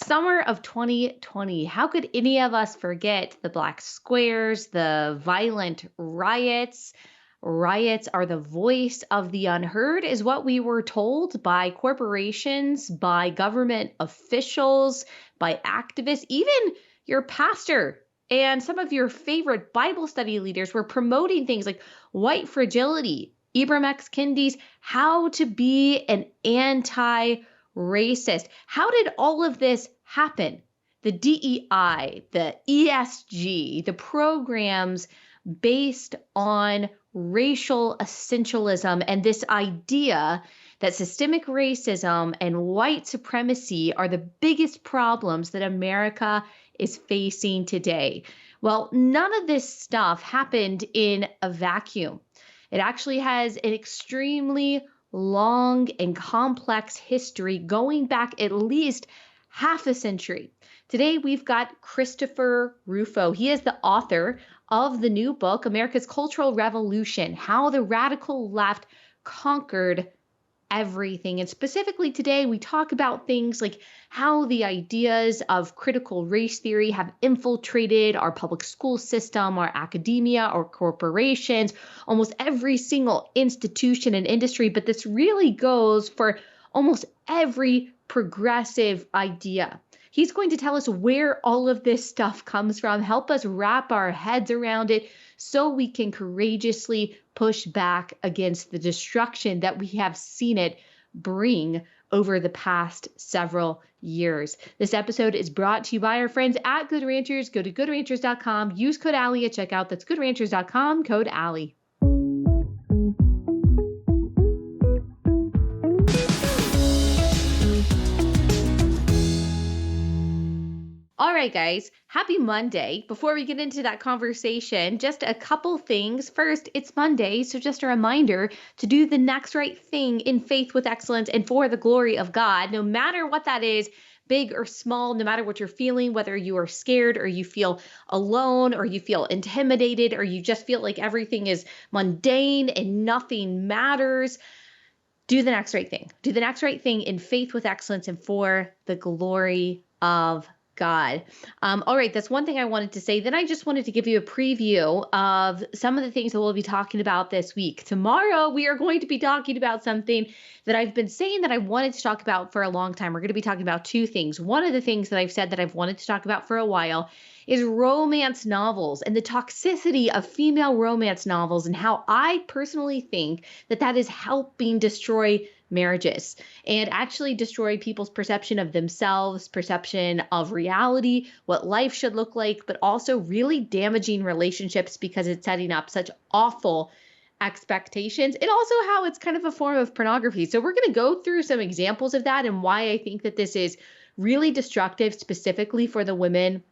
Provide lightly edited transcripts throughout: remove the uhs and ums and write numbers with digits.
Summer of 2020. How could any of us forget the black squares, the violent riots? Riots are the voice of the unheard, is what we were told by corporations, by government officials, by activists, even your pastor. And some of your favorite Bible study leaders were promoting things like white fragility, Ibram X. Kendi's How to Be an Anti Racist. How did all of this happen? The DEI, the ESG, the programs based on racial essentialism and this idea that systemic racism and white supremacy are the biggest problems that America is facing today. Well, none of this stuff happened in a vacuum. It actually has an extremely long and complex history going back at least half a century. Today, we've got Christopher Rufo. He is the author of the new book, America's Cultural Revolution: How the Radical Left Conquered Everything. And specifically today, we talk about things like how the ideas of critical race theory have infiltrated our public school system, our academia, our corporations, almost every single institution and industry. But this really goes for almost every progressive idea. He's going to tell us where all of this stuff comes from, help us wrap our heads around it so we can courageously push back against the destruction that we have seen it bring over the past several years. This episode is brought to you by our friends at Good Ranchers. Go to goodranchers.com, use code Allie at checkout. That's goodranchers.com, code Allie. All right, guys, happy Monday. Before we get into that conversation, just a couple things. First, it's Monday, so just a reminder to do the next right thing in faith with excellence and for the glory of God, no matter what that is, big or small, no matter what you're feeling, whether you are scared or you feel alone or you feel intimidated or you just feel like everything is mundane and nothing matters. Do the next right thing. Do the next right thing in faith with excellence and for the glory of God. All right, that's one thing I wanted to say. Then I just wanted to give you a preview of some of the things that we'll be talking about this week. Tomorrow, we are going to be talking about something that I've been saying that I wanted to talk about for a long time. We're going to be talking about two things. One of the things that I've said that I've wanted to talk about for a while is romance novels and the toxicity of female romance novels and how I personally think that that is helping destroy marriages and actually destroy people's perception of themselves, perception of reality, what life should look like, but also really damaging relationships because it's setting up such awful expectations, and also how it's kind of a form of pornography. So we're going to go through some examples of that and why I think that this is really destructive specifically for the women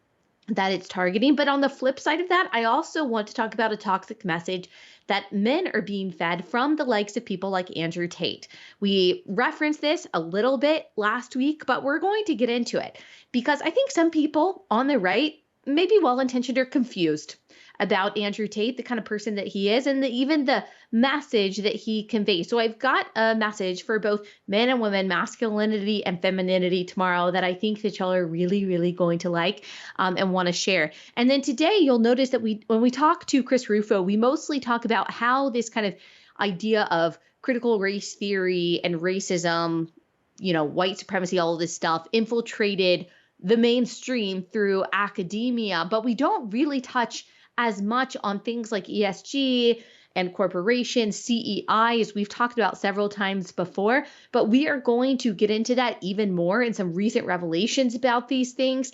that it's targeting. But on the flip side of that, I also want to talk about a toxic message that men are being fed from the likes of people like Andrew Tate. We referenced this a little bit last week, but we're going to get into it because I think some people on the right, maybe well-intentioned, are confused about Andrew Tate, the kind of person that he is, and even the message that he conveys. So I've got a message for both men and women, masculinity and femininity tomorrow that I think that y'all are really, really going to like and want to share. And then today you'll notice that when we talk to Chris Rufo, we mostly talk about how this kind of idea of critical race theory and racism, white supremacy, all of this stuff infiltrated the mainstream through academia, but we don't really touch as much on things like ESG and corporations, CEI, as we've talked about several times before, but we are going to get into that even more in some recent revelations about these things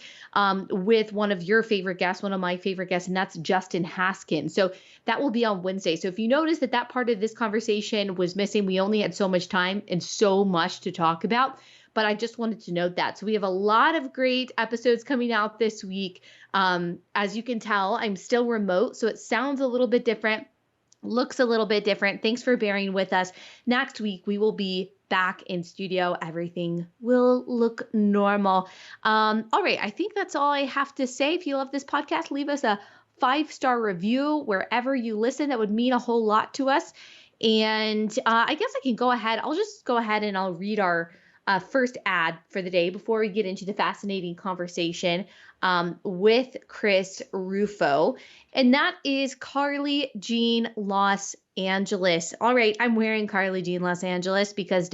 with one of your favorite guests, one of my favorite guests, and that's Justin Haskin. So that will be on Wednesday. So if you notice that part of this conversation was missing, we only had so much time and so much to talk about. But I just wanted to note that. So we have a lot of great episodes coming out this week. As you can tell, I'm still remote, so it sounds a little bit different, looks a little bit different. Thanks for bearing with us. Next week, we will be back in studio. Everything will look normal. All right, I think that's all I have to say. If you love this podcast, leave us a 5-star review wherever you listen. That would mean a whole lot to us. And I guess I can go ahead. I'll just go ahead and I'll read our first ad for the day before we get into the fascinating conversation with Chris Rufo. And that is Carly Jean Los Angeles. All right, I'm wearing Carly Jean Los Angeles because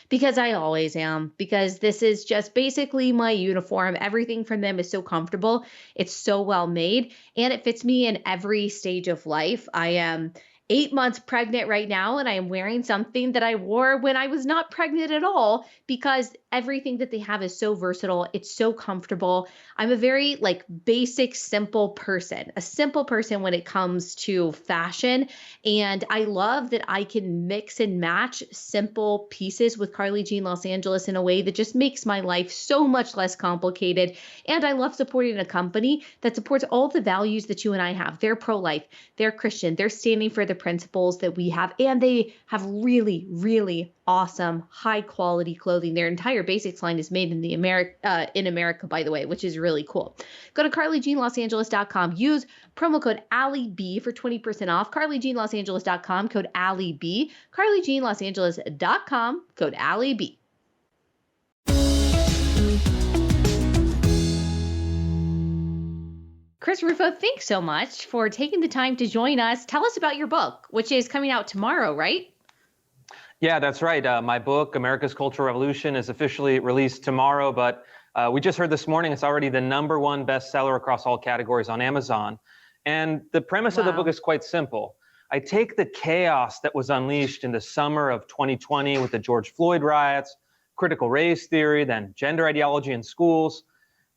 because I always am, because this is just basically my uniform. Everything from them is so comfortable. It's so well made, and it fits me in every stage of life. I am 8 months pregnant right now, and I am wearing something that I wore when I was not pregnant at all, because everything that they have is so versatile. It's so comfortable. I'm a very basic, simple person, a simple person when it comes to fashion. And I love that I can mix and match simple pieces with Carly Jean Los Angeles in a way that just makes my life so much less complicated. And I love supporting a company that supports all the values that you and I have. They're pro-life, they're Christian, they're standing for the principles that we have, and they have really, really awesome, high quality clothing. Their entire basics line is made in America, by the way, which is really cool. Go to carlyjeanlosangeles.com. Use promo code AllieB for 20% off. carlyjeanlosangeles.com, code AllieB. carlyjeanlosangeles.com, code AllieB. Chris Rufo, thanks so much for taking the time to join us. Tell us about your book, which is coming out tomorrow, right? Yeah, that's right. My book, America's Cultural Revolution, is officially released tomorrow, but we just heard this morning it's already the #1 bestseller across all categories on Amazon. And the premise of the book is quite simple. I take the chaos that was unleashed in the summer of 2020 with the George Floyd riots, critical race theory, then gender ideology in schools,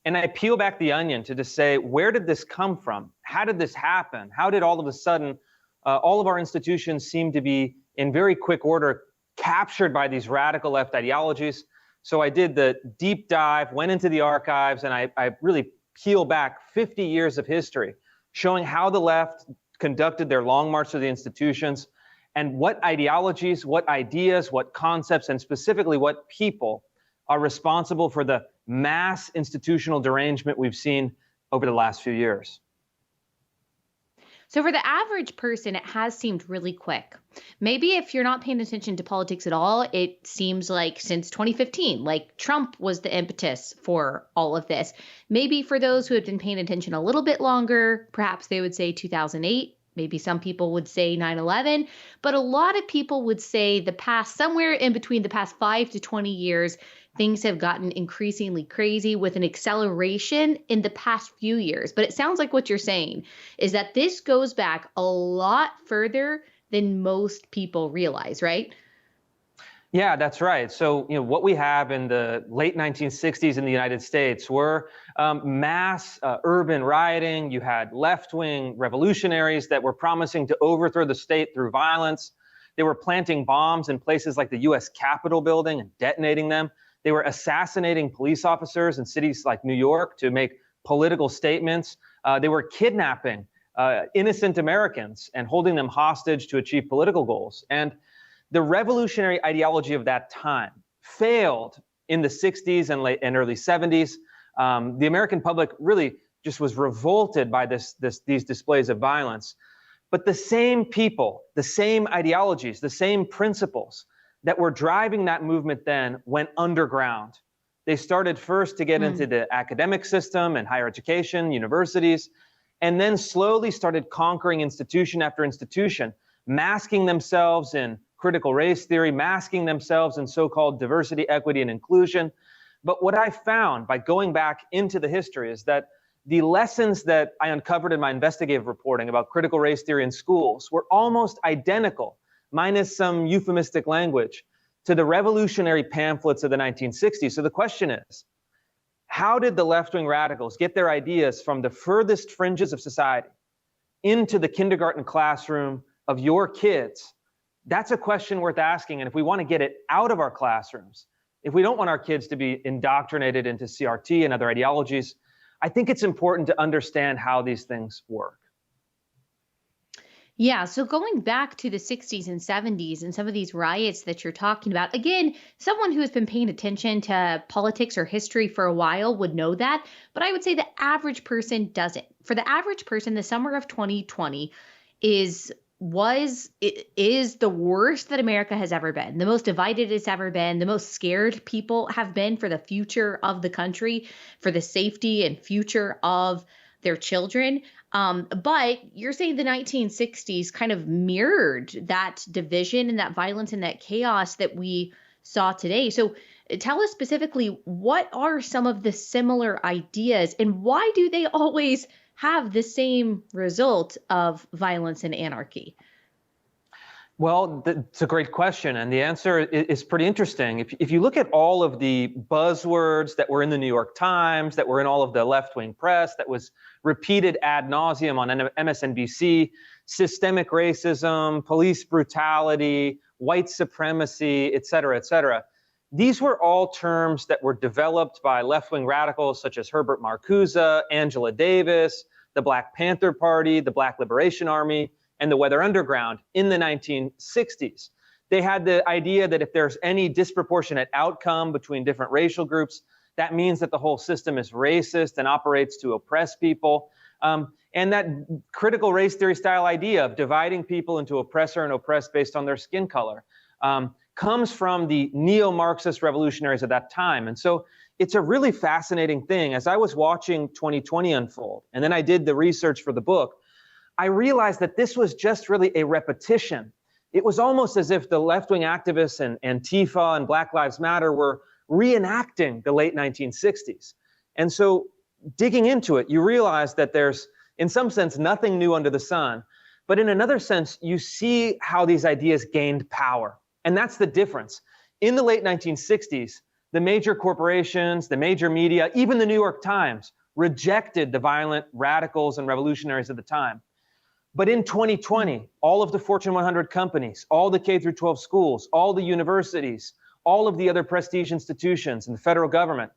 and I peel back the onion to just say, where did this come from? How did this happen? How did all of a sudden all of our institutions seem to be in very quick order captured by these radical left ideologies? So I did the deep dive, went into the archives, and I really peel back 50 years of history, showing how the left conducted their long march through the institutions and what ideologies, what ideas, what concepts, and specifically what people are responsible for the mass institutional derangement we've seen over the last few years. So for the average person, it has seemed really quick. Maybe if you're not paying attention to politics at all, it seems like since 2015, like Trump was the impetus for all of this. Maybe for those who have been paying attention a little bit longer, perhaps they would say 2008. Maybe some people would say 9/11, but a lot of people would say somewhere in between the past 5 to 20 years, things have gotten increasingly crazy with an acceleration in the past few years. But it sounds like what you're saying is that this goes back a lot further than most people realize, right? Yeah, that's right. So, what we have in the late 1960s in the United States were mass urban rioting. You had left-wing revolutionaries that were promising to overthrow the state through violence. They were planting bombs in places like the U.S. Capitol building and detonating them. They were assassinating police officers in cities like New York to make political statements. They were kidnapping innocent Americans and holding them hostage to achieve political goals. And the revolutionary ideology of that time failed in the 60s and early 70s. The American public really just was revolted by these displays of violence. But the same people, the same ideologies, the same principles that were driving that movement then went underground. They started first to get into the academic system and higher education, universities, and then slowly started conquering institution after institution, masking themselves in critical race theory, masking themselves in so-called diversity, equity, and inclusion. But what I found by going back into the history is that the lessons that I uncovered in my investigative reporting about critical race theory in schools were almost identical, minus some euphemistic language, to the revolutionary pamphlets of the 1960s. So the question is, how did the left-wing radicals get their ideas from the furthest fringes of society into the kindergarten classroom of your kids? That's a question worth asking. And if we want to get it out of our classrooms, if we don't want our kids to be indoctrinated into CRT and other ideologies, I think it's important to understand how these things work. Yeah, so going back to the 60s and 70s and some of these riots that you're talking about, again, someone who has been paying attention to politics or history for a while would know that, but I would say the average person doesn't. For the average person, the summer of 2020 is is the worst that America has ever been, the most divided it's ever been, the most scared people have been for the future of the country, for the safety and future of their children. But you're saying the 1960s kind of mirrored that division and that violence and that chaos that we saw today. So tell us specifically, what are some of the similar ideas and why do they always have the same result of violence and anarchy? Well, it's a great question, and the answer is pretty interesting. If you look at all of the buzzwords that were in the New York Times, that were in all of the left-wing press, that was repeated ad nauseum on MSNBC, systemic racism, police brutality, white supremacy, et cetera, these were all terms that were developed by left-wing radicals such as Herbert Marcuse, Angela Davis, the Black Panther Party, the Black Liberation Army, and the Weather Underground in the 1960s. They had the idea that if there's any disproportionate outcome between different racial groups, that means that the whole system is racist and operates to oppress people. And that critical race theory style idea of dividing people into oppressor and oppressed based on their skin color comes from the neo-Marxist revolutionaries at that time. And so it's a really fascinating thing. As I was watching 2020 unfold, and then I did the research for the book, I realized that this was just really a repetition. It was almost as if the left-wing activists and Antifa and Black Lives Matter were reenacting the late 1960s. And so digging into it, you realize that there's, in some sense, nothing new under the sun. But in another sense, you see how these ideas gained power. And that's the difference. In the late 1960s, the major corporations, the major media, even the New York Times rejected the violent radicals and revolutionaries of the time. But in 2020, all of the Fortune 100 companies, all the K through 12 schools, all the universities, all of the other prestige institutions and the federal government,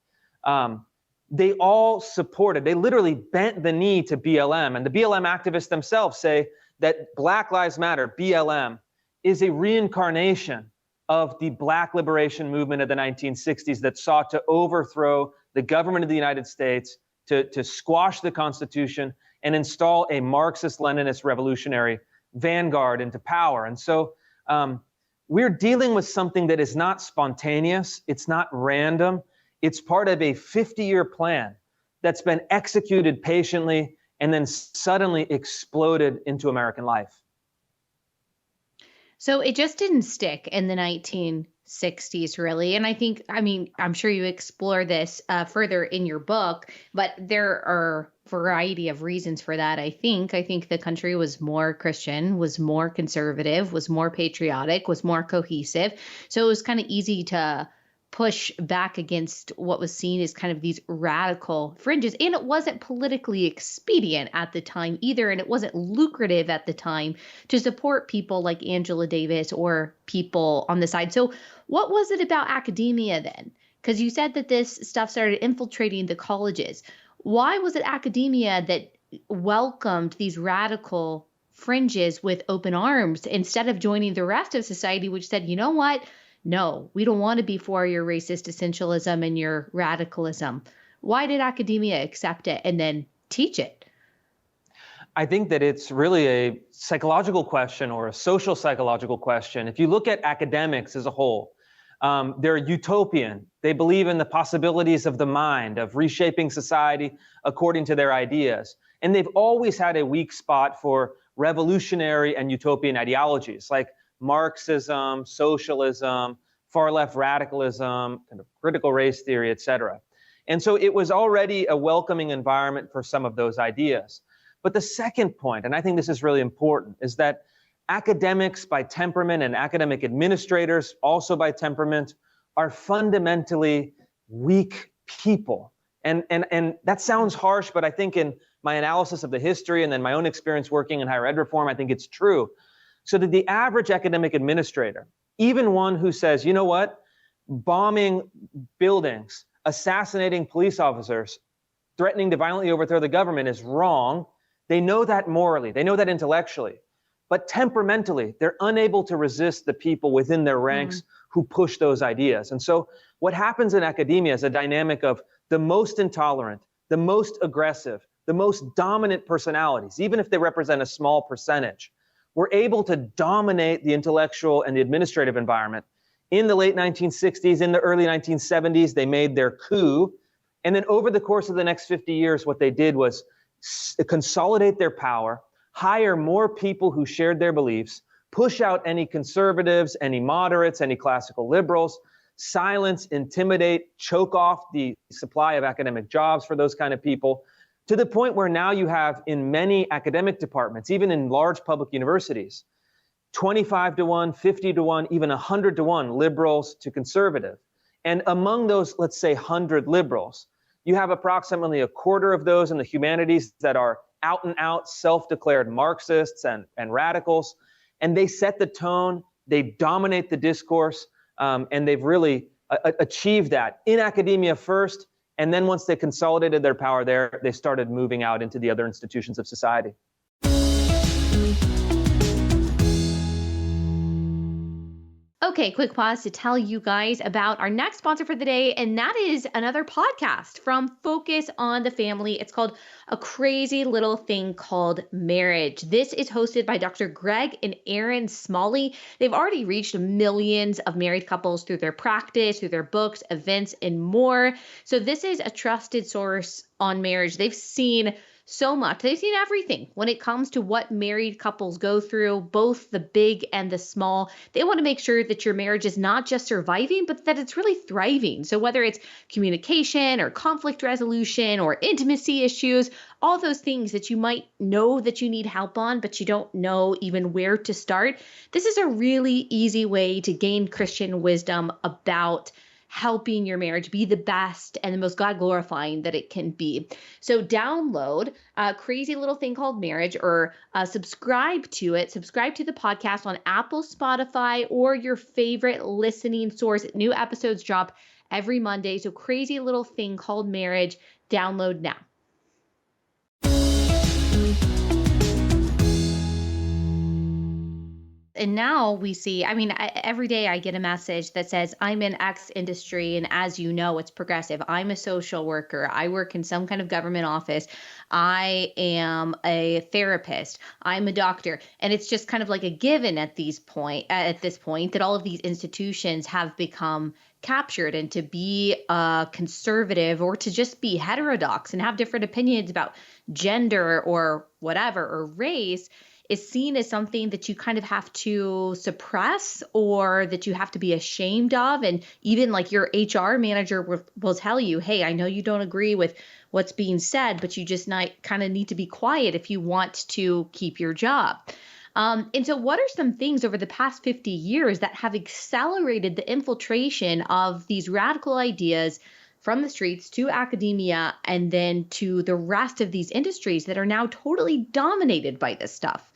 they all supported, they literally bent the knee to BLM. And the BLM activists themselves say that Black Lives Matter, BLM, is a reincarnation of the Black liberation movement of the 1960s that sought to overthrow the government of the United States, to squash the Constitution, and install a Marxist-Leninist revolutionary vanguard into power. And so we're dealing with something that is not spontaneous, it's not random, it's part of a 50-year plan that's been executed patiently and then suddenly exploded into American life. So it just didn't stick in the 1960s, really. And I'm sure you explore this further in your book, but there are a variety of reasons for that. I think the country was more Christian, was more conservative, was more patriotic, was more cohesive. So it was kind of easy to push back against what was seen as kind of these radical fringes. And it wasn't politically expedient at the time either. And it wasn't lucrative at the time to support people like Angela Davis or people on the side. So what was it about academia then? Because you said that this stuff started infiltrating the colleges. Why was it academia that welcomed these radical fringes with open arms instead of joining the rest of society, which said, you know what? No, we don't want to be for your racist essentialism and your radicalism. Why did academia accept it and then teach it? I think that it's really a psychological question or a social psychological question. If you look at academics as a whole, they're utopian. They believe in the possibilities of the mind, of reshaping society according to their ideas. And they've always had a weak spot for revolutionary and utopian ideologies like Marxism, socialism, far left radicalism, kind of critical race theory, et cetera. And so it was already a welcoming environment for some of those ideas. But the second point, and I think this is really important, is that academics by temperament and academic administrators also by temperament are fundamentally weak people. And that sounds harsh, but I think in my analysis of the history and then my own experience working in higher ed reform, I think it's true. So that the average academic administrator, even one who says, you know what, bombing buildings, assassinating police officers, threatening to violently overthrow the government is wrong. They know that morally, they know that intellectually, but temperamentally, they're unable to resist the people within their ranks who push those ideas. And so what happens in academia is a dynamic of the most intolerant, the most aggressive, the most dominant personalities, even if they represent a small percentage, were able to dominate the intellectual and the administrative environment. In the late 1960s, in the early 1970s, they made their coup. And then over the course of the next 50 years, what they did was consolidate their power, hire more people who shared their beliefs, push out any conservatives, any moderates, any classical liberals, silence, intimidate, choke off the supply of academic jobs for those kind of people, to the point where now you have in many academic departments, even in large public universities, 25 to 1, 50 to 1, even 100 to 1 liberals to conservative. And among those, let's say 100 liberals, you have approximately a quarter of those in the humanities that are out and out self-declared Marxists and radicals. And they set the tone, they dominate the discourse, and they've really achieved that in academia first. And then once they consolidated their power there, they started moving out into the other institutions of society. Okay, quick pause to tell you guys about our next sponsor for the day, and that is another podcast from Focus on the Family. It's called A Crazy Little Thing Called Marriage. This is hosted by Dr. Greg and Erin Smalley. They've already reached millions of married couples through their practice, through their books, events, and more. So this is a trusted source on marriage. They've seen so much. They've seen everything when it comes to what married couples go through, both the big and the small. They want to make sure that your marriage is not just surviving, but that it's really thriving. So whether it's communication or conflict resolution or intimacy issues, all those things that you might know that you need help on, but you don't know even where to start, this is a really easy way to gain Christian wisdom about helping your marriage be the best and the most God-glorifying that it can be. So download a Crazy Little Thing Called Marriage, or subscribe to it. Subscribe to the podcast on Apple, Spotify, or your favorite listening source. New episodes drop every Monday. So Crazy Little Thing Called Marriage, download now. And now we see, every day I get a message that says, I'm in X industry, and as you know, it's progressive. I'm a social worker. I work in some kind of government office. I am a therapist. I'm a doctor. And it's just kind of like a given at this point that all of these institutions have become captured, and to be conservative or to just be heterodox and have different opinions about gender or whatever, or race, is seen as something that you kind of have to suppress or that you have to be ashamed of. And even like your HR manager will tell you, hey, I know you don't agree with what's being said, but you just kind of need to be quiet if you want to keep your job. And so what are some things over the past 50 years that have accelerated the infiltration of these radical ideas from the streets to academia and then to the rest of these industries that are now totally dominated by this stuff?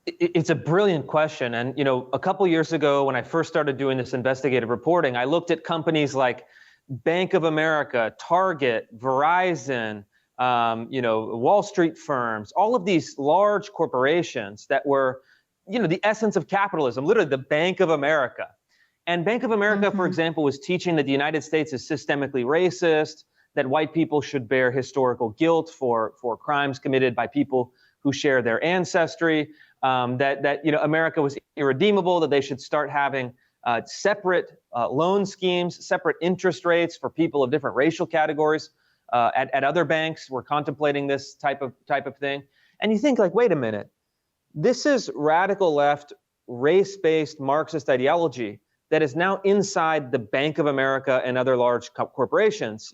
It's a brilliant question. And, a couple years ago, when I first started doing this investigative reporting, I looked at companies like Bank of America, Target, Verizon, Wall Street firms, all of these large corporations that were, the essence of capitalism, literally the Bank of America. And Bank of America, for example, was teaching that the United States is systemically racist, that white people should bear historical guilt for crimes committed by people who share their ancestry, that America was irredeemable, that they should start having separate loan schemes, separate interest rates for people of different racial categories. At other banks, we're contemplating this type of thing. And you think, like, wait a minute, this is radical left, race-based Marxist ideology that is now inside the Bank of America and other large corporations,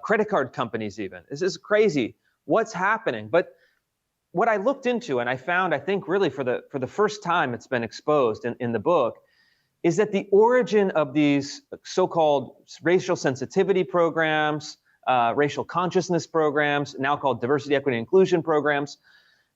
credit card companies even. This is crazy. What's happening? But what I looked into, and I found, I think really for the first time it's been exposed in the book, is that the origin of these so-called racial sensitivity programs, racial consciousness programs, now called diversity, equity, and inclusion programs,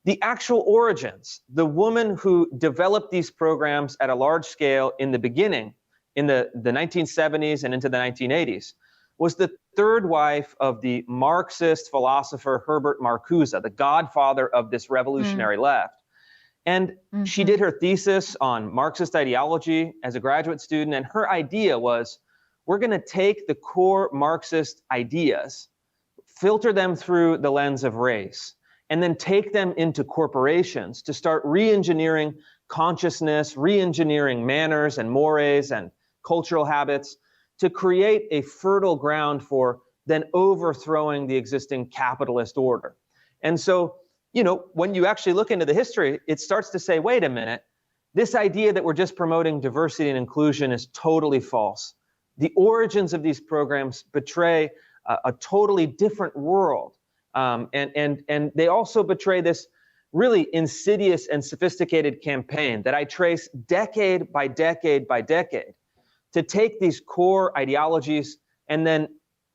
the actual origins, the woman who developed these programs at a large scale in the beginning, in the 1970s and into the 1980s, was the third wife of the Marxist philosopher Herbert Marcuse, the godfather of this revolutionary left. And she did her thesis on Marxist ideology as a graduate student, and her idea was, we're going to take the core Marxist ideas, filter them through the lens of race, and then take them into corporations to start re-engineering consciousness, re-engineering manners and mores and cultural habits to create a fertile ground for then overthrowing the existing capitalist order. And so, when you actually look into the history, it starts to say, wait a minute, this idea that we're just promoting diversity and inclusion is totally false. The origins of these programs betray a totally different world. And they also betray this really insidious and sophisticated campaign that I trace decade by decade by decade to take these core ideologies and then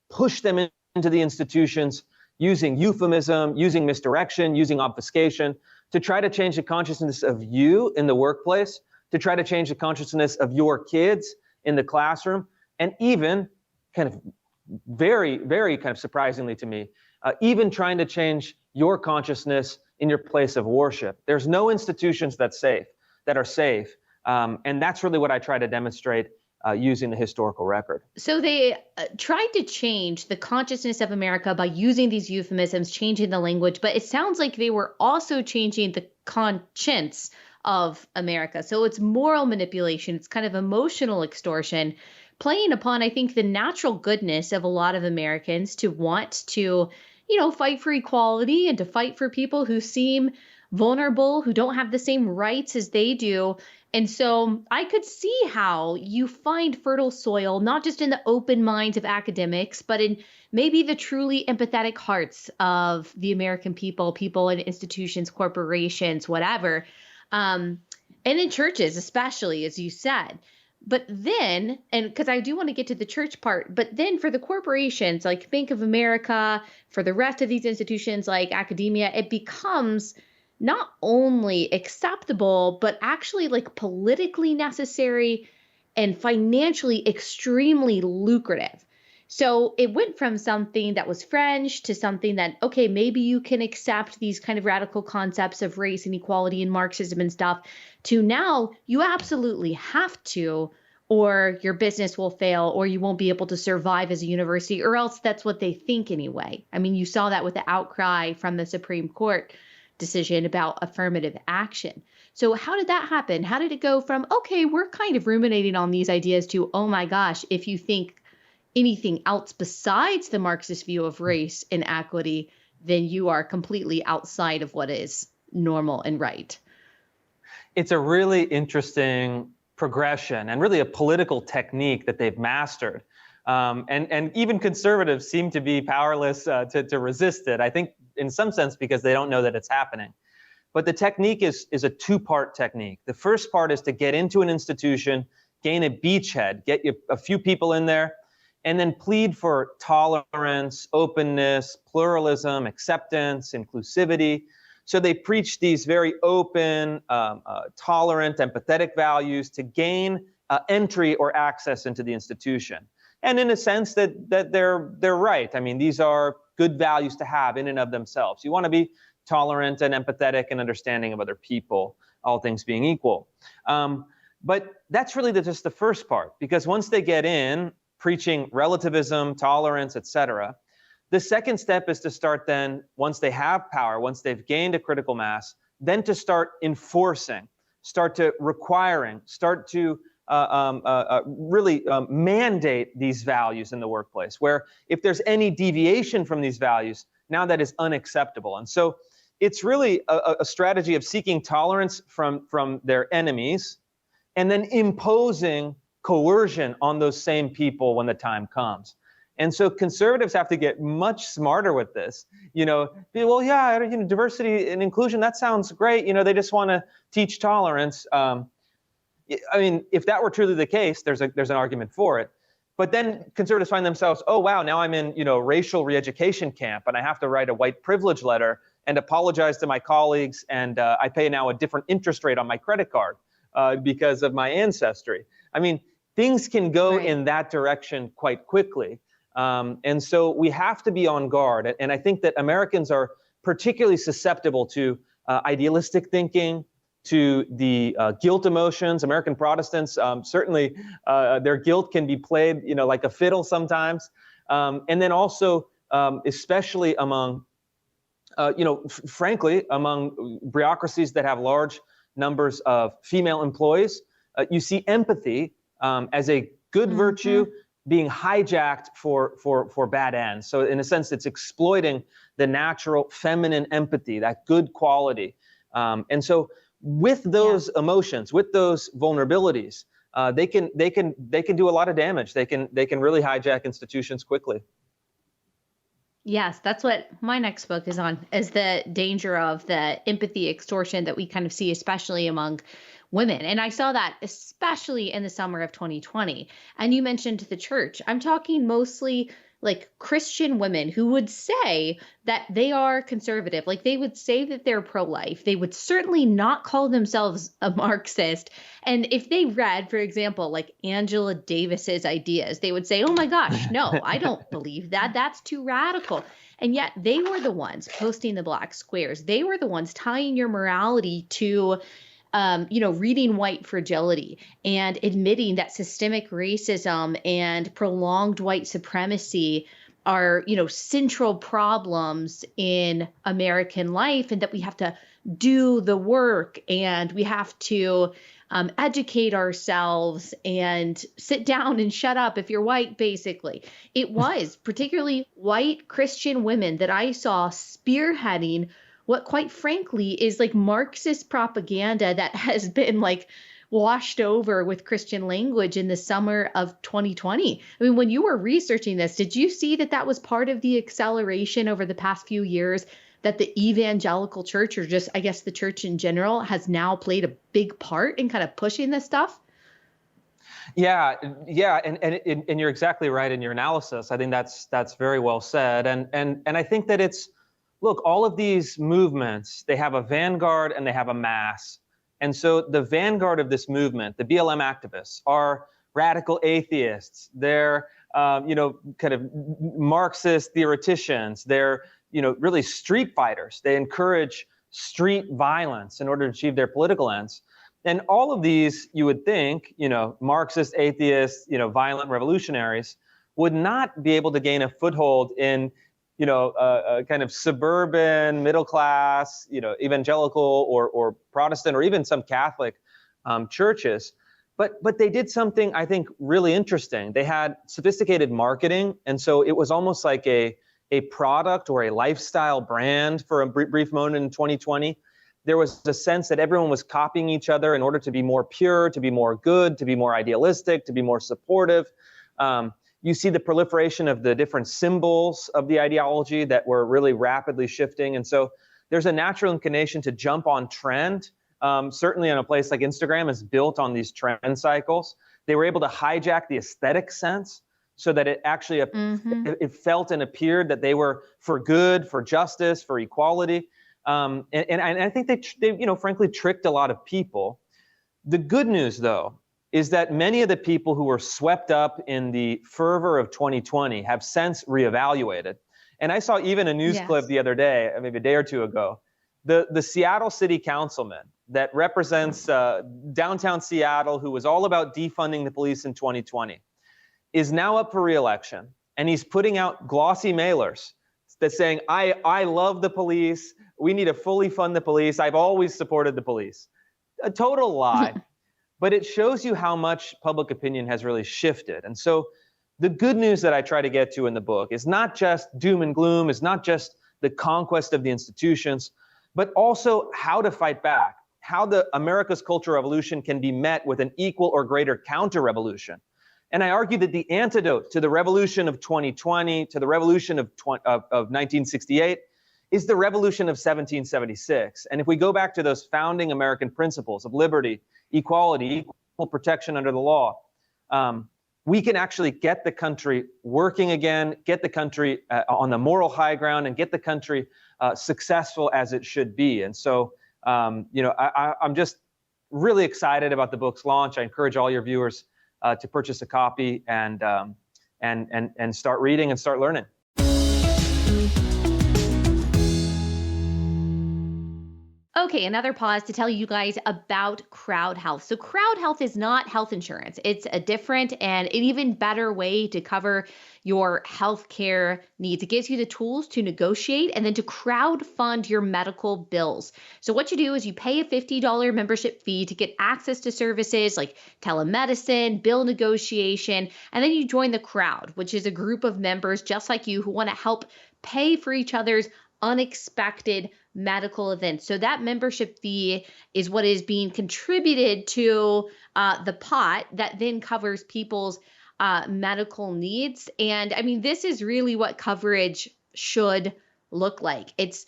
push them into the institutions using euphemism, using misdirection, using obfuscation, to try to change the consciousness of you in the workplace, to try to change the consciousness of your kids in the classroom, and even kind of very, very kind of surprisingly to me, even trying to change your consciousness in your place of worship. There's no institutions that are safe. And that's really what I try to demonstrate using the historical record. So they tried to change the consciousness of America by using these euphemisms, changing the language, but it sounds like they were also changing the conscience of America. So it's moral manipulation. It's kind of emotional extortion, playing upon, I think, the natural goodness of a lot of Americans to want to, fight for equality and to fight for people who seem vulnerable, who don't have the same rights as they do. And so I could see how you find fertile soil, not just in the open minds of academics, but in maybe the truly empathetic hearts of the American people in institutions, corporations, whatever, and in churches, especially, as you said. But then, and because I do want to get to the church part, but then for the corporations like Bank of America, for the rest of these institutions like academia, it becomes not only acceptable, but actually like politically necessary and financially extremely lucrative. So it went from something that was fringe to something that, okay, maybe you can accept these kind of radical concepts of race and equality and Marxism and stuff, to now you absolutely have to, or your business will fail, or you won't be able to survive as a university, or else that's what they think anyway. I mean, you saw that with the outcry from the Supreme Court decision about affirmative action. So how did that happen? How did it go from, okay, we're kind of ruminating on these ideas to, oh my gosh, if you think anything else besides the Marxist view of race and equity, then you are completely outside of what is normal and right? It's a really interesting progression and really a political technique that they've mastered. And even conservatives seem to be powerless to resist it, I think, in some sense, because they don't know that it's happening. But the technique is a two-part technique. The first part is to get into an institution, gain a beachhead, get a few people in there, and then plead for tolerance, openness, pluralism, acceptance, inclusivity. So they preach these very open, tolerant, empathetic values to gain entry or access into the institution. And in a sense that they're right. I mean, these are good values to have in and of themselves. You want to be tolerant and empathetic and understanding of other people, all things being equal. But that's really just the first part, because once they get in, preaching relativism, tolerance, etc., the second step is to start then, once they have power, once they've gained a critical mass, then to start enforcing, start to requiring, start to really mandate these values in the workplace, where if there's any deviation from these values, now that is unacceptable. And so it's really a strategy of seeking tolerance from their enemies and then imposing coercion on those same people when the time comes. And so conservatives have to get much smarter with this. Well, yeah, diversity and inclusion, that sounds great. They just want to teach tolerance. I mean, if that were truly the case, there's an argument for it. But then conservatives find themselves, oh, wow, now I'm in, racial re-education camp, and I have to write a white privilege letter and apologize to my colleagues, and I pay now a different interest rate on my credit card because of my ancestry. I mean, things can go in that direction quite quickly. And so we have to be on guard. And I think that Americans are particularly susceptible to idealistic thinking, to the guilt emotions. American Protestants, certainly their guilt can be played, like a fiddle sometimes. And then also, especially among frankly, among bureaucracies that have large numbers of female employees, you see empathy as a good virtue being hijacked for bad ends. So in a sense, it's exploiting the natural feminine empathy, that good quality. And so with those emotions, with those vulnerabilities, they can do a lot of damage. They can really hijack institutions quickly. Yes, that's what my next book is on, is the danger of the empathy extortion that we kind of see, especially among women. And I saw that especially in the summer of 2020. And you mentioned the church. I'm talking mostly like Christian women who would say that they are conservative. Like they would say that they're pro-life. They would certainly not call themselves a Marxist. And if they read, for example, like Angela Davis's ideas, they would say, oh my gosh, no, I don't believe that. That's too radical. And yet they were the ones posting the black squares. They were the ones tying your morality to reading white fragility and admitting that systemic racism and prolonged white supremacy are, central problems in American life, and that we have to do the work and we have to educate ourselves and sit down and shut up if you're white, basically. It was particularly white Christian women that I saw spearheading what quite frankly is like Marxist propaganda that has been like washed over with Christian language in the summer of 2020. I mean, when you were researching this, did you see that that was part of the acceleration over the past few years, that the evangelical church, or just, I guess, the church in general, has now played a big part in kind of pushing this stuff? Yeah, and you're exactly right in your analysis. I think that's very well said. And I think that look, all of these movements, they have a vanguard and they have a mass. And so the vanguard of this movement, the BLM activists, are radical atheists. They're, kind of Marxist theoreticians. They're, really street fighters. They encourage street violence in order to achieve their political ends. And all of these, you would think, Marxist, atheists, violent revolutionaries would not be able to gain a foothold in kind of suburban, middle class, evangelical or Protestant, or even some Catholic churches. But they did something, I think, really interesting. They had sophisticated marketing. And so it was almost like a product or a lifestyle brand for a brief moment in 2020. There was a sense that everyone was copying each other in order to be more pure, to be more good, to be more idealistic, to be more supportive. You see the proliferation of the different symbols of the ideology that were really rapidly shifting. And so there's a natural inclination to jump on trend. Certainly in a place like Instagram is built on these trend cycles. They were able to hijack the aesthetic sense so that it actually it felt and appeared that they were for good, for justice, for equality. And I think they frankly tricked a lot of people. The good news, though, is that many of the people who were swept up in the fervor of 2020 have since reevaluated. And I saw even a news clip the other day, maybe a day or two ago, the Seattle City Councilman that represents downtown Seattle, who was all about defunding the police in 2020, is now up for re-election. And he's putting out glossy mailers that's saying, I love the police. We need to fully fund the police. I've always supported the police. A total lie. But it shows you how much public opinion has really shifted. And so the good news that I try to get to in the book is not just doom and gloom, it's not just the conquest of the institutions, but also how to fight back, how the America's Cultural Revolution can be met with an equal or greater counter-revolution. And I argue that the antidote to the revolution of 2020, to the revolution of 1968, is the revolution of 1776. And if we go back to those founding American principles of liberty, equality, equal protection under the law, we can actually get the country working again, get the country on the moral high ground, and get the country successful as it should be. And so, I'm just really excited about the book's launch. I encourage all your viewers to purchase a copy and start reading and start learning. Okay, another pause to tell you guys about crowd health. So crowd health is not health insurance. It's a different and an even better way to cover your healthcare needs. It gives you the tools to negotiate and then to crowd fund your medical bills. So what you do is you pay a $50 membership fee to get access to services like telemedicine, bill negotiation, and then you join the crowd, which is a group of members just like you who want to help pay for each other's unexpected medical events. So that membership fee is what is being contributed to the pot that then covers people's medical needs. And I mean, this is really what coverage should look like. It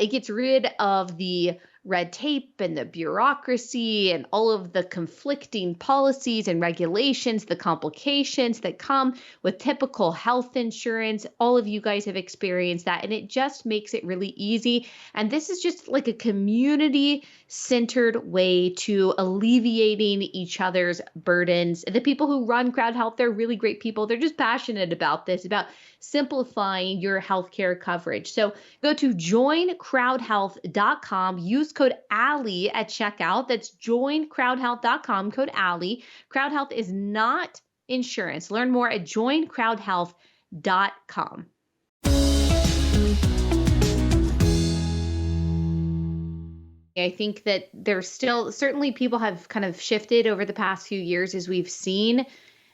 gets rid of the red tape and the bureaucracy and all of the conflicting policies and regulations, the complications that come with typical health insurance. All of you guys have experienced that, and it just makes it really easy. And this is just like a community-centered way to alleviating each other's burdens. The people who run Crowd Health, they're really great people. They're just passionate about this, about simplifying your healthcare coverage. So go to joincrowdhealth.com, use code Allie at checkout. That's joincrowdhealth.com, code Allie. Crowd Health is not insurance. Learn more at joincrowdhealth.com. I think that there's still, certainly people have kind of shifted over the past few years as we've seen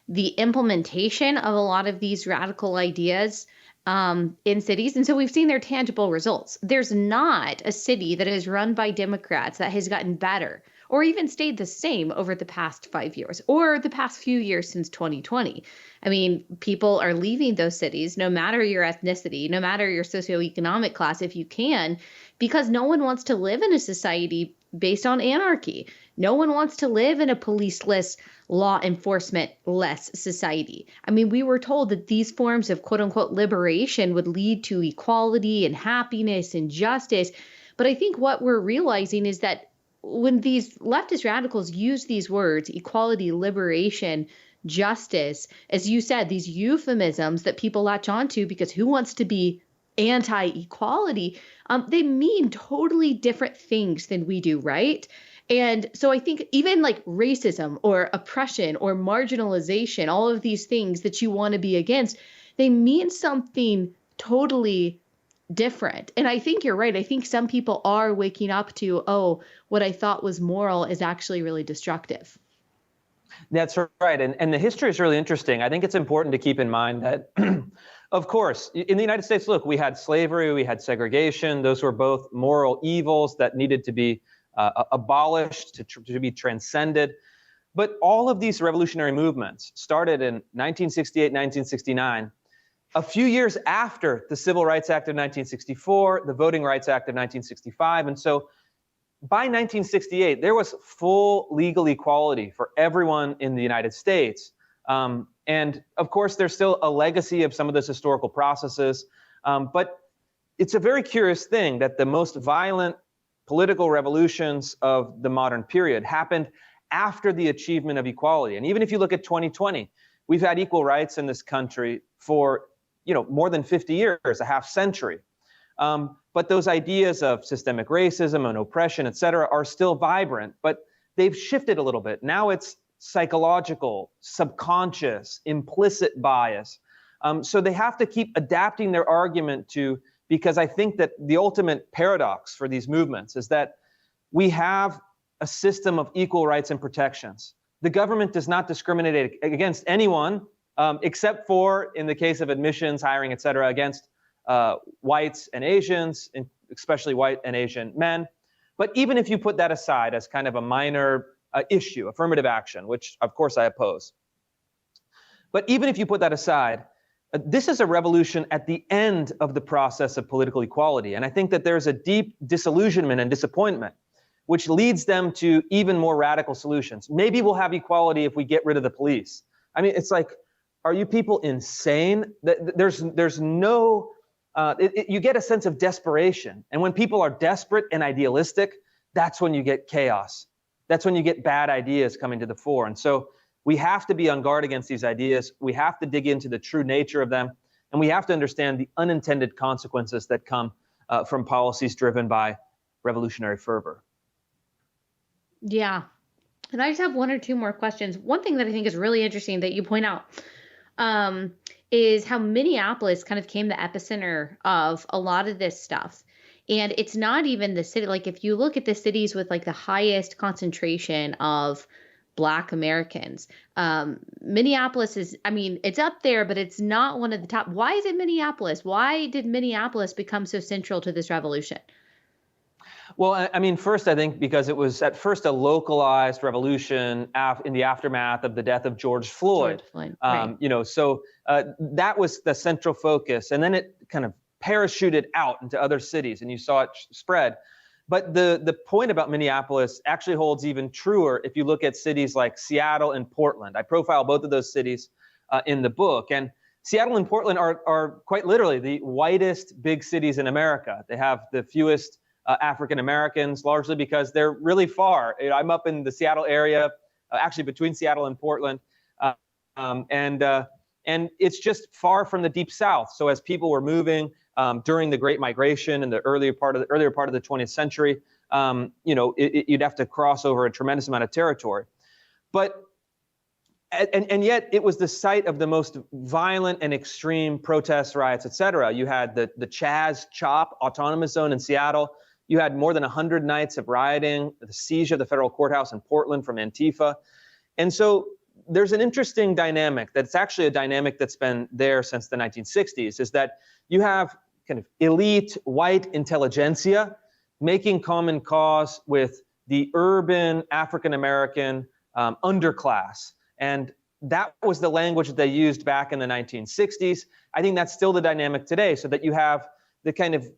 the implementation of a lot of these radical ideas in cities. And so we've seen their tangible results. There's not a city that is run by Democrats that has gotten better or even stayed the same over the past 5 years or the past few years since 2020. I mean, people are leaving those cities, no matter your ethnicity, no matter your socioeconomic class, if you can, because no one wants to live in a society based on anarchy. No one wants to live in a policeless, law enforcement-less society. I mean, we were told that these forms of quote-unquote liberation would lead to equality and happiness and justice. But I think what we're realizing is that when these leftist radicals use these words, equality, liberation, justice, as you said, these euphemisms that people latch onto because who wants to be anti-equality, they mean totally different things than we do, right? And so I think even like racism or oppression or marginalization, all of these things that you want to be against, they mean something totally different. And I think you're right. I think some people are waking up to, oh, what I thought was moral is actually really destructive. That's right. And the history is really interesting. I think it's important to keep in mind that, of course, in the United States, look, we had slavery, we had segregation. Those were both moral evils that needed to be abolished, to be transcended. But all of these revolutionary movements started in 1968, 1969, a few years after the Civil Rights Act of 1964, the Voting Rights Act of 1965. And so by 1968, there was full legal equality for everyone in the United States. And of course, there's still a legacy of some of those historical processes. But it's a very curious thing that the most violent political revolutions of the modern period happened after the achievement of equality. And even if you look at 2020, we've had equal rights in this country for, more than 50 years, a half century. But those ideas of systemic racism and oppression, et cetera, are still vibrant, but they've shifted a little bit. Now it's psychological, subconscious, implicit bias. So they have to keep adapting their argument to, because I think that the ultimate paradox for these movements is that we have a system of equal rights and protections. The government does not discriminate against anyone, except for, in the case of admissions, hiring, et cetera, against whites and Asians, especially white and Asian men. But even if you put that aside as kind of a minor issue, affirmative action, which of course I oppose. But even if you put that aside, this is a revolution at the end of the process of political equality. And I think that there's a deep disillusionment and disappointment, which leads them to even more radical solutions. Maybe we'll have equality if we get rid of the police. I mean, it's like, are you people insane? There's no, you get a sense of desperation. And when people are desperate and idealistic, that's when you get chaos. That's when you get bad ideas coming to the fore. And so we have to be on guard against these ideas. We have to dig into the true nature of them. And we have to understand the unintended consequences that come from policies driven by revolutionary fervor. Yeah. And I just have one or two more questions. One thing that I think is really interesting that you point out is how Minneapolis kind of came the epicenter of a lot of this stuff. And it's not even the city. Like if you look at the cities with like the highest concentration of Black Americans, Minneapolis is, I mean, it's up there, but it's not one of the top. Why is it Minneapolis? Why did Minneapolis become so central to this revolution? Well, I mean, first, I think because it was at first a localized revolution in the aftermath of the death of George Floyd. Right. So that was the central focus. And then it kind of parachuted out into other cities and you saw it spread. But the point about Minneapolis actually holds even truer if you look at cities like Seattle and Portland. I profile both of those cities in the book. And Seattle and Portland are quite literally the whitest big cities in America. They have the fewest African Americans, largely because they're really far. I'm up in the Seattle area, actually between Seattle and Portland, and it's just far from the Deep South. So as people were moving during the Great Migration in the earlier part of the 20th century, you'd have to cross over a tremendous amount of territory. But and yet it was the site of the most violent and extreme protests, riots, et cetera. You had the Chaz Chop autonomous zone in Seattle. You had more than 100 nights of rioting, the siege of the federal courthouse in Portland from Antifa. And so there's an interesting dynamic that's actually a dynamic that's been there since the 1960s, is that you have kind of elite white intelligentsia making common cause with the urban African-American underclass. And that was the language that they used back in the 1960s. I think that's still the dynamic today, so that you have the kind of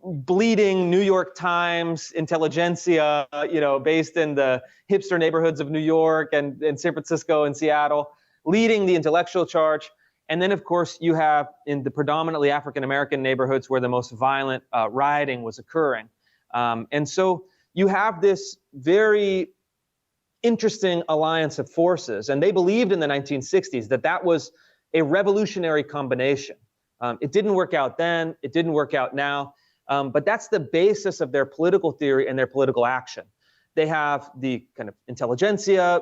bleeding New York Times intelligentsia, based in the hipster neighborhoods of New York and San Francisco and Seattle, leading the intellectual charge. And then, of course, you have in the predominantly African-American neighborhoods where the most violent rioting was occurring. And so you have this very interesting alliance of forces. And they believed in the 1960s that was a revolutionary combination. It didn't work out then. It didn't work out now. But that's the basis of their political theory and their political action. They have the kind of intelligentsia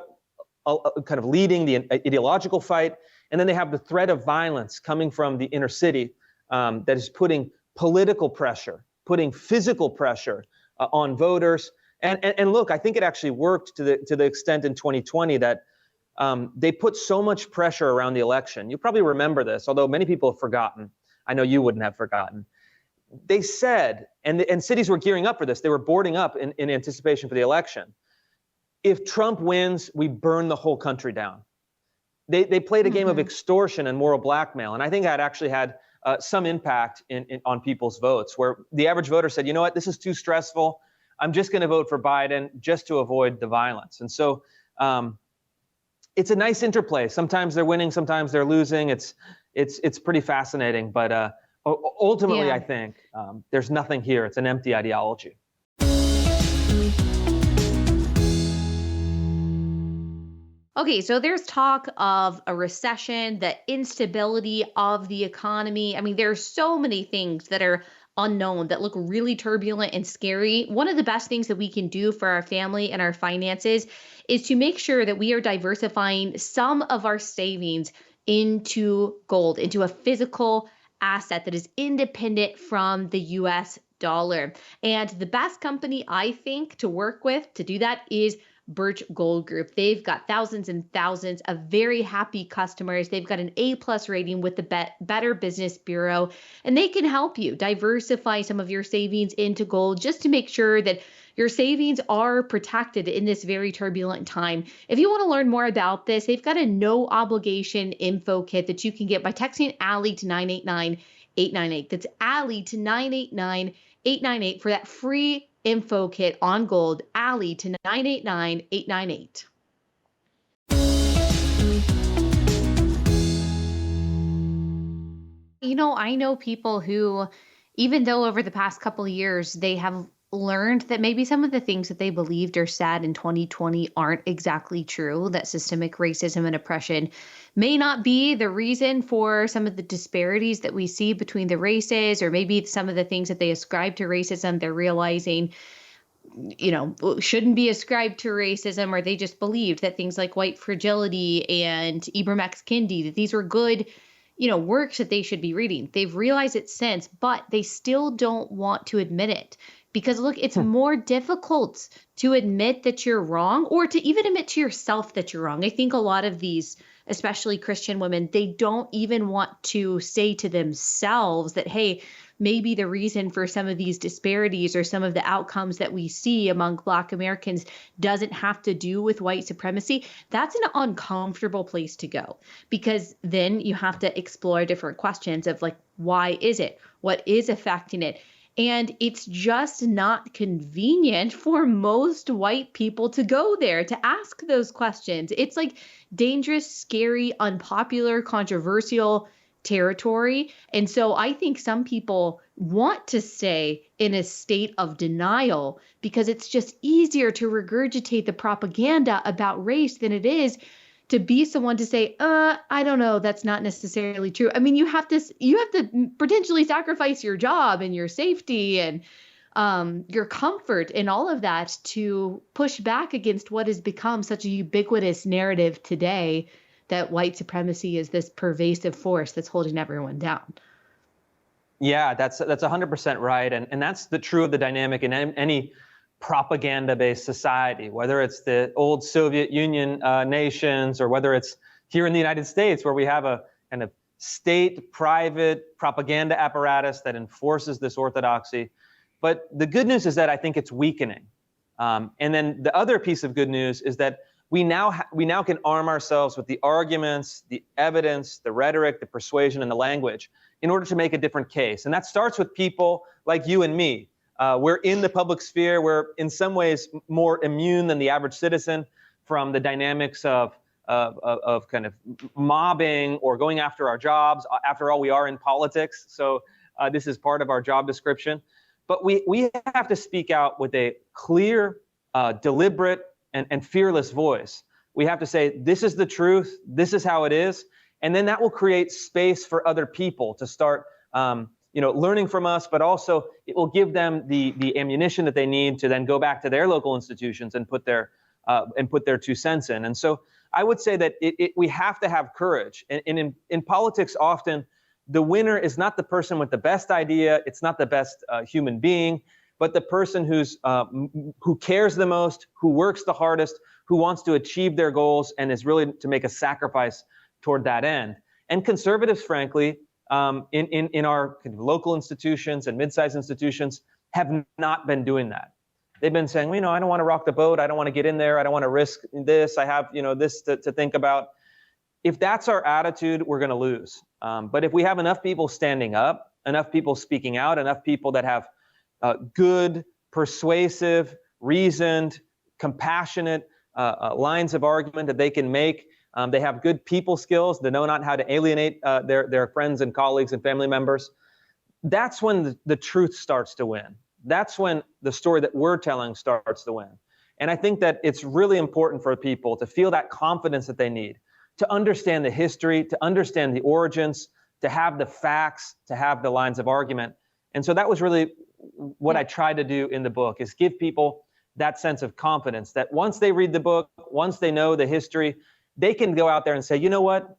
kind of leading the ideological fight. And then they have the threat of violence coming from the inner city that is putting political pressure, putting physical pressure on voters. And look, I think it actually worked to the extent in 2020 that they put so much pressure around the election. You probably remember this, although many people have forgotten. I know you wouldn't have forgotten. They said, and cities were gearing up for this, they were boarding up in anticipation for the election. If Trump wins, we burn the whole country down. They played a game of extortion and moral blackmail. And I think that actually had some impact on people's votes, where the average voter said, you know what, this is too stressful. I'm just going to vote for Biden just to avoid the violence. And so it's a nice interplay. Sometimes they're winning, sometimes they're losing. It's pretty fascinating. But ultimately, yeah. I think there's nothing here. It's an empty ideology. Okay, so there's talk of a recession, the instability of the economy. I mean, there are so many things that are unknown that look really turbulent and scary. One of the best things that we can do for our family and our finances is to make sure that we are diversifying some of our savings into gold, into a physical asset that is independent from the US dollar. And the best company, I think, to work with to do that is Birch Gold Group. They've got thousands and thousands of very happy customers. They've got an A+ rating with the Better Business Bureau, and they can help you diversify some of your savings into gold just to make sure that your savings are protected in this very turbulent time. If you want to learn more about this, they've got a no obligation info kit that you can get by texting Allie to 989-898. That's Allie to 989-898 for that free info kit on gold. Allie to 989-898. You know, I know people who, even though over the past couple of years they have learned that maybe some of the things that they believed or said in 2020 aren't exactly true, that systemic racism and oppression may not be the reason for some of the disparities that we see between the races, or maybe some of the things that they ascribe to racism, they're realizing, shouldn't be ascribed to racism, or they just believed that things like white fragility and Ibram X. Kendi, that these were good, works that they should be reading. They've realized it since, but they still don't want to admit it. Because look, it's more difficult to admit that you're wrong, or to even admit to yourself that you're wrong. I think a lot of these, especially Christian women, they don't even want to say to themselves that, hey, maybe the reason for some of these disparities or some of the outcomes that we see among Black Americans doesn't have to do with white supremacy. That's an uncomfortable place to go, because then you have to explore different questions of like, why is it? What is affecting it? And it's just not convenient for most white people to go there to ask those questions. It's like dangerous, scary, unpopular, controversial territory. And so I think some people want to stay in a state of denial because it's just easier to regurgitate the propaganda about race than it is to be someone to say, I don't know, that's not necessarily true. I mean, you have to potentially sacrifice your job and your safety and your comfort and all of that to push back against what has become such a ubiquitous narrative today, that white supremacy is this pervasive force that's holding everyone down. Yeah, that's 100% right. And that's the true of the dynamic in any propaganda-based society, whether it's the old Soviet Union nations, or whether it's here in the United States, where we have a kind of state-private propaganda apparatus that enforces this orthodoxy. But the good news is that I think it's weakening. And then the other piece of good news is that we now can arm ourselves with the arguments, the evidence, the rhetoric, the persuasion, and the language in order to make a different case. And that starts with people like you and me. We're in the public sphere. We're in some ways more immune than the average citizen from the dynamics of kind of mobbing or going after our jobs. After all, we are in politics, so this is part of our job description. But we have to speak out with a clear, deliberate, and fearless voice. We have to say, this is the truth, this is how it is, and then that will create space for other people to start learning from us, but also it will give them the ammunition that they need to then go back to their local institutions and put their 2 cents in. And so I would say that we have to have courage. And in politics, often the winner is not the person with the best idea, it's not the best human being, but the person who cares the most, who works the hardest, who wants to achieve their goals and is willing to make a sacrifice toward that end. And conservatives, frankly, in our kind of local institutions and mid-sized institutions have not been doing that. They've been saying, I don't want to rock the boat. I don't want to get in there. I don't want to risk this. I have, this to think about. If that's our attitude, we're going to lose. But if we have enough people standing up, enough people speaking out, enough people that have good, persuasive, reasoned, compassionate lines of argument that they can make, they have good people skills. They know not how to alienate their friends and colleagues and family members. That's when the truth starts to win. That's when the story that we're telling starts to win. And I think that it's really important for people to feel that confidence that they need, to understand the history, to understand the origins, to have the facts, to have the lines of argument. And so that was really what I tried to do in the book, is give people that sense of confidence that once they read the book, once they know the history, they can go out there and say, you know what,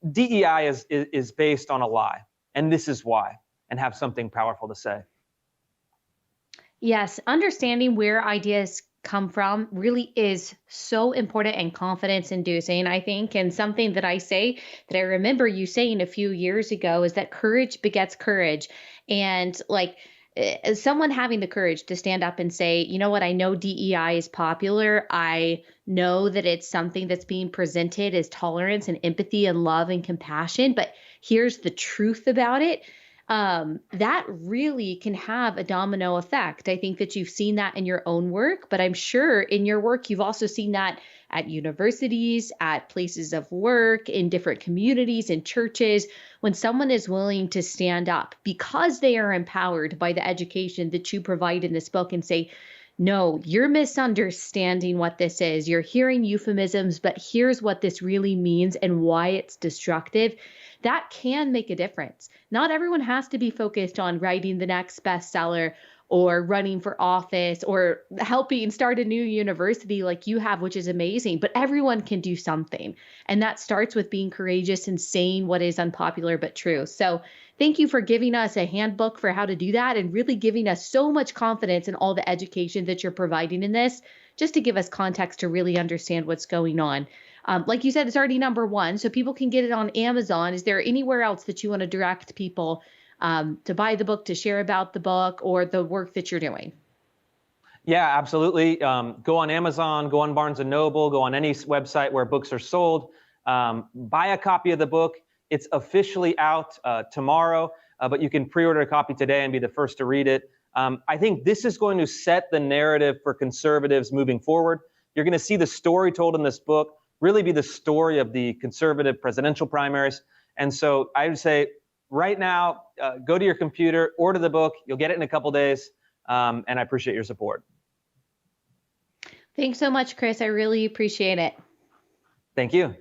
DEI is based on a lie, and this is why, and have something powerful to say. Yes, understanding where ideas come from really is so important and confidence inducing, I think. And something that I say that I remember you saying a few years ago is that courage begets courage. And like someone having the courage to stand up and say, you know what, I know DEI is popular. I know that it's something that's being presented as tolerance and empathy and love and compassion, but here's the truth about it. that really can have a domino effect. I think that you've seen that in your own work, but I'm sure in your work, you've also seen that at universities, at places of work, in different communities, in churches, when someone is willing to stand up because they are empowered by the education that you provide in this book and say, no, you're misunderstanding what this is. You're hearing euphemisms, but here's what this really means and why it's destructive. That can make a difference. Not everyone has to be focused on writing the next bestseller or running for office or helping start a new university like you have, which is amazing, but everyone can do something. And that starts with being courageous and saying what is unpopular but true. So thank you for giving us a handbook for how to do that and really giving us so much confidence in all the education that you're providing in this, just to give us context to really understand what's going on. Like you said, it's already #1, so people can get it on Amazon. Is there anywhere else that you want to direct people to buy the book, to share about the book or the work that you're doing? Yeah, absolutely. Go on Amazon, go on Barnes & Noble, go on any website where books are sold. Buy a copy of the book. It's officially out tomorrow, but you can pre-order a copy today and be the first to read it. I think this is going to set the narrative for conservatives moving forward. You're going to see the story told in this book really be the story of the conservative presidential primaries. And so I would say right now, go to your computer, order the book. You'll get it in a couple days. And I appreciate your support. Thanks so much, Chris. I really appreciate it. Thank you.